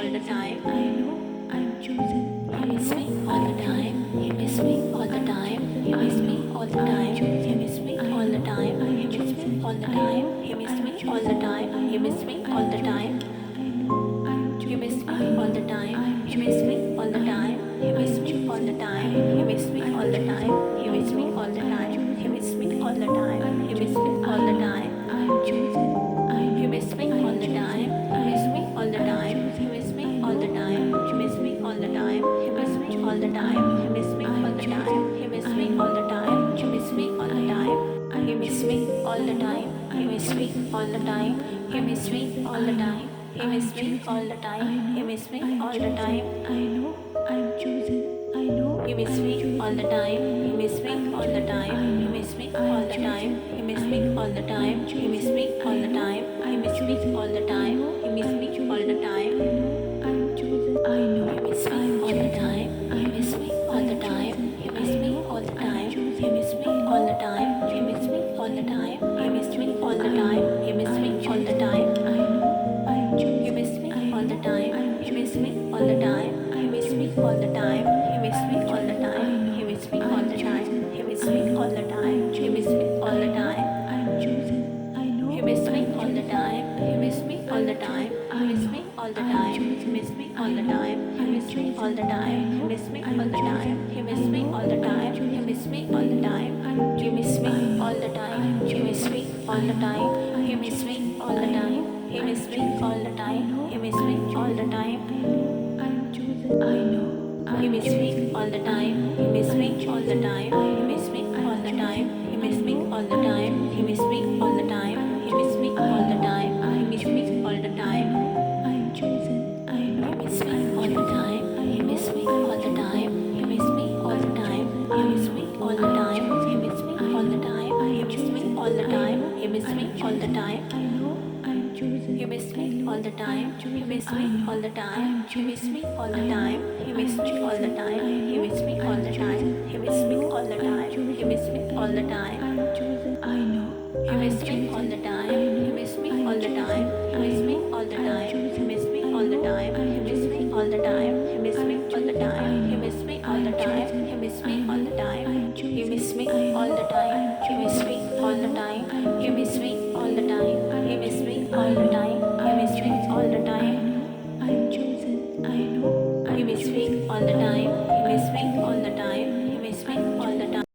all the time. I know I'm chosen. He miss me all the time. He miss me all the time. He miss me all the time. He miss me all the time. He miss me all the time. He miss me all the time. He miss me all the time. You miss me all the time. You miss me all the time. You miss me all the time. You miss me all the time. You miss me all the time. You miss me all the time. You miss me all the time. I'm chosen. You miss me all the time. You miss me all the time. You miss me all the time. You miss me all the time. You miss me all the time. You miss me all the time. You miss me all the time. You miss me all the time. You miss me all the time. You miss me all the time. You miss me all the time. He miss me all the time. He miss me all the time. I know I'm chosen. I know he miss me all the time. He miss me all the time. He miss me all the time. He miss me all the time. He miss me all the time. He miss me all the time. He miss me all the time. I'm chosen. I know he miss me all the time. He miss me all the time. He miss me all the time. He miss me all the time. He miss me all the time. He miss me all the time. He miss me all the time. I know. You miss me all the time. You miss me all the time. You miss me all the time. You miss me all the time. You miss me all the time. You miss me all the time. You miss me all the time. I'm chosen. I know. You miss me all the time. You miss me all the time. You miss me all the time. You miss me all the time. You miss me all the time. You miss me all the time. You miss me all the time. You miss me all the time. You miss me all the time. You miss me all the time. You miss me all the time. He miss me all the time. He miss me all the time. I'm chosen. I know. He miss me all the time. He miss me all the time. He miss me all the time. He miss me all the time. He miss me all the time. He miss me all the time. He miss me all the time. I'm chosen. I know. He miss me all the time. He miss me all the time. He miss me all the time. He miss me all the time. He miss me all the time. He miss me all the time. He miss me all the time. I know. You miss me all the time. You miss me all the time. You miss me all the time. You miss me all the time. You miss me all the time. You miss me all the time. You miss me all the time. I know. You miss me all the time. You miss me all the time. You miss me all the time. You miss me all the time. You miss me all the time. You miss me all the time. You miss me all the time. You miss me all the time. You miss me all the time. You miss me all the time. You miss me all the time. You miss me all the time. You miss me all the time. I'm chosen. I know. You miss me all the time.